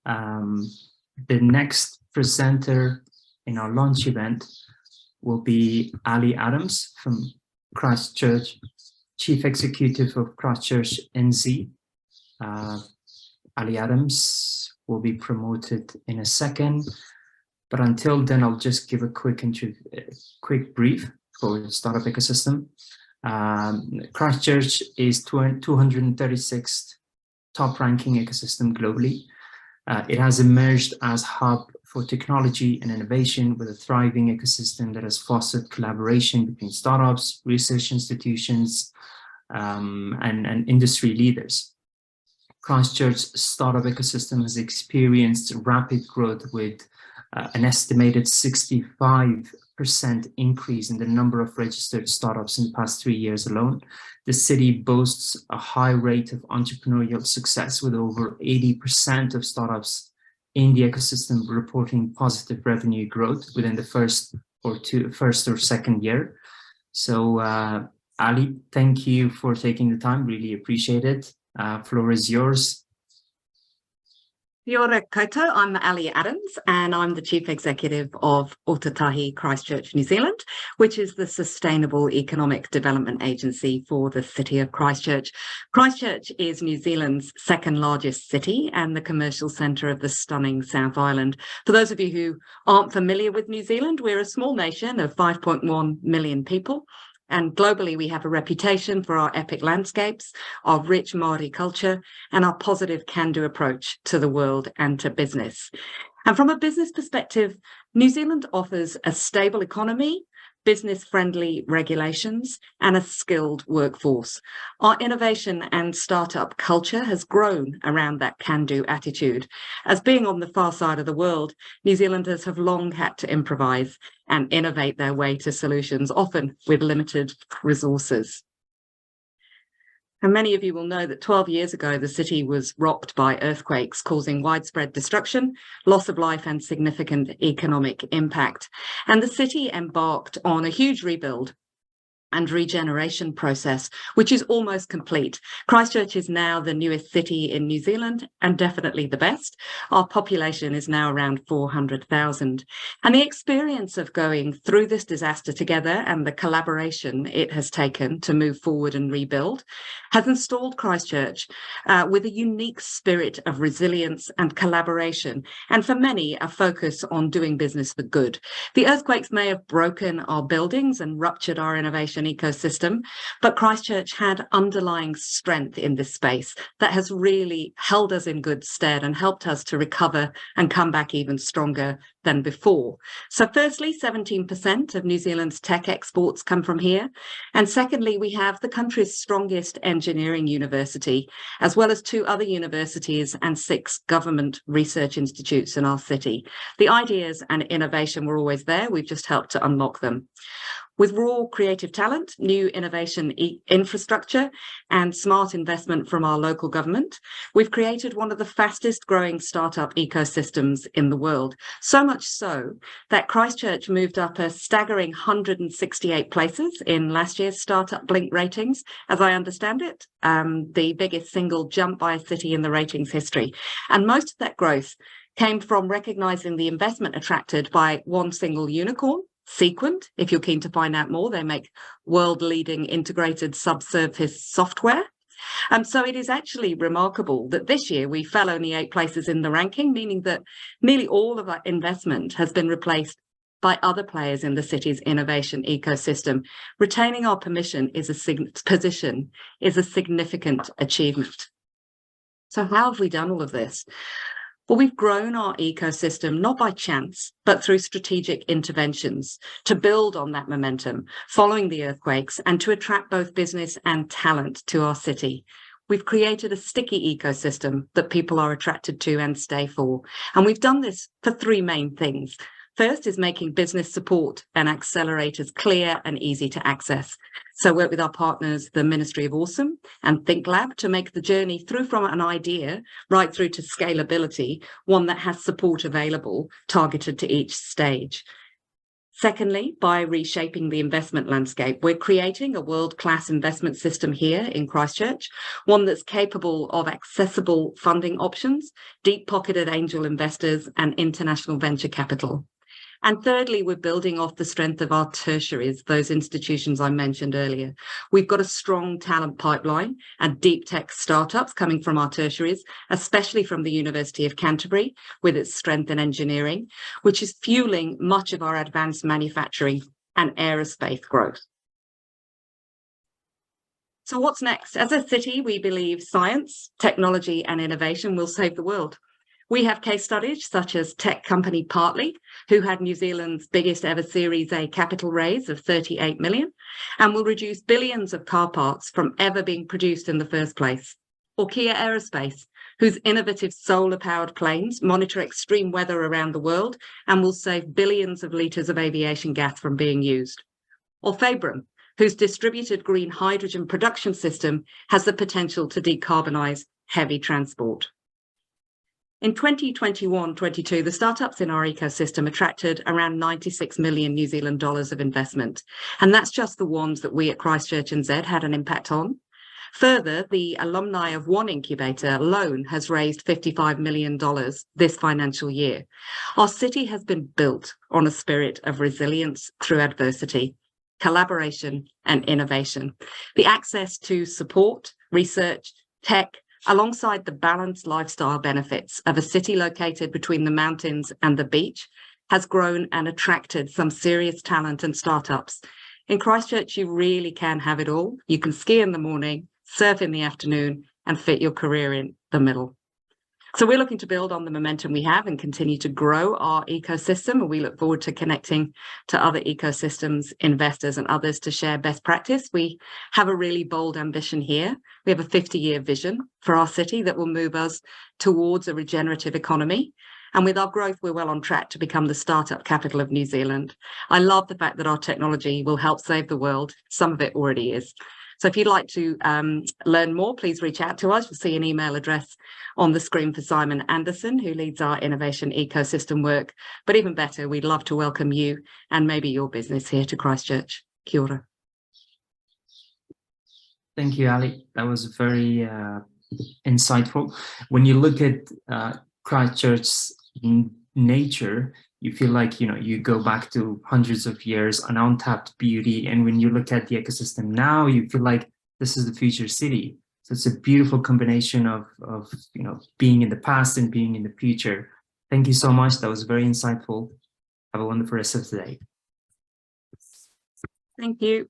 The next presenter in our launch event will be Ali Adams from Christchurch, Chief Executive of Christchurch NZ. Ali Adams will be promoted in a second, but until then, I'll just give a quick brief for the startup ecosystem. Christchurch is 236th top-ranking ecosystem globally. It has emerged as a hub for technology and innovation with a thriving ecosystem that has fostered collaboration between startups, research institutions, and industry leaders. Christchurch's startup ecosystem has experienced rapid growth with an estimated 65% increase in the number of registered startups in the past 3 years alone. The city boasts a high rate of entrepreneurial success, with over 80% of startups in the ecosystem reporting positive revenue growth within the first or second year. So Ali, thank you for taking the time, really appreciate it. Floor is yours. Kia ora koutou, I'm Ali Adams and I'm the Chief Executive of Ōtautahi Christchurch, New Zealand, which is the Sustainable Economic Development Agency for the City of Christchurch. Christchurch is New Zealand's second largest city and the commercial centre of the stunning South Island. For those of you who aren't familiar with New Zealand, we're a small nation of 5.1 million people. And globally, we have a reputation for our epic landscapes, our rich Māori culture, and our positive can-do approach to the world and to business. And from a business perspective, New Zealand offers a stable economy, business-friendly regulations, and a skilled workforce. Our innovation and startup culture has grown around that can-do attitude. As being on the far side of the world, New Zealanders have long had to improvise and innovate their way to solutions, often with limited resources. And many of you will know that 12 years ago, the city was rocked by earthquakes, causing widespread destruction, loss of life, and significant economic impact. And the city embarked on a huge rebuild and regeneration process, which is almost complete. Christchurch is now the newest city in New Zealand and definitely the best. Our population is now around 400,000. And the experience of going through this disaster together and the collaboration it has taken to move forward and rebuild has installed Christchurch with a unique spirit of resilience and collaboration, and for many, a focus on doing business for good. The earthquakes may have broken our buildings and ruptured our innovation ecosystem, but Christchurch had underlying strength in this space that has really held us in good stead and helped us to recover and come back even stronger than before. So firstly, 17% of New Zealand's tech exports come from here. And secondly, we have the country's strongest engineering university, as well as 2 other universities and 6 government research institutes in our city. The ideas and innovation were always there. We've just helped to unlock them. With raw creative talent, new innovation infrastructure, and smart investment from our local government, we've created one of the fastest growing startup ecosystems in the world. So much so that Christchurch moved up a staggering 168 places in last year's Startup Blink ratings, as I understand it, the biggest single jump by a city in the ratings history. And most of that growth came from recognising the investment attracted by one single unicorn, Sequent. If you're keen to find out more, they make world-leading integrated subsurface software. So it is actually remarkable that this year we fell only 8 places in the ranking, meaning that nearly all of our investment has been replaced by other players in the city's innovation ecosystem. Retaining our position is a significant achievement. So how have we done all of this? Well, we've grown our ecosystem not by chance, but through strategic interventions to build on that momentum following the earthquakes and to attract both business and talent to our city. We've created a sticky ecosystem that people are attracted to and stay for. And we've done this for 3 main things. First is making business support and accelerators clear and easy to access. So work with our partners, the Ministry of Awesome and ThinkLab, to make the journey through from an idea right through to scalability, one that has support available targeted to each stage. Secondly, by reshaping the investment landscape, we're creating a world-class investment system here in Christchurch, one that's capable of accessible funding options, deep-pocketed angel investors, and international venture capital. And thirdly, we're building off the strength of our tertiaries, those institutions I mentioned earlier. We've got a strong talent pipeline and deep tech startups coming from our tertiaries, especially from the University of Canterbury, with its strength in engineering, which is fueling much of our advanced manufacturing and aerospace growth. So what's next? As a city, we believe science, technology, and innovation will save the world. We have case studies such as tech company Partly, who had New Zealand's biggest ever Series A capital raise of 38 million and will reduce billions of car parts from ever being produced in the first place. Or Kia Aerospace, whose innovative solar-powered planes monitor extreme weather around the world and will save billions of litres of aviation gas from being used. Or Fabrum, whose distributed green hydrogen production system has the potential to decarbonise heavy transport. In 2021-22, the startups in our ecosystem attracted around 96 million New Zealand dollars of investment, and that's just the ones that we at Christchurch NZ had an impact on. Further, the alumni of one incubator alone has raised $55 million this financial year. Our city has been built on a spirit of resilience through adversity, collaboration, and innovation. The access to support, research, tech, alongside the balanced lifestyle benefits of a city located between the mountains and the beach, has grown and attracted some serious talent and startups. In Christchurch, you really can have it all. You can ski in the morning, surf in the afternoon, and fit your career in the middle. So we're looking to build on the momentum we have and continue to grow our ecosystem. And we look forward to connecting to other ecosystems, investors, and others to share best practice. We have a really bold ambition here. We have a 50-year vision for our city that will move us towards a regenerative economy. And with our growth, we're well on track to become the startup capital of New Zealand. I love the fact that our technology will help save the world. Some of it already is. So if you'd like to learn more, please reach out to us. You'll see an email address on the screen for Simon Anderson, who leads our innovation ecosystem work. But even better, we'd love to welcome you and maybe your business here to Christchurch. Kia ora. Thank you, Ali. That was very insightful. When you look at Christchurch's nature, you feel like, you go back to hundreds of years, an untapped beauty. And when you look at the ecosystem now, you feel like this is the future city. So it's a beautiful combination of being in the past and being in the future. Thank you so much. That was very insightful. Have a wonderful rest of the day. Thank you.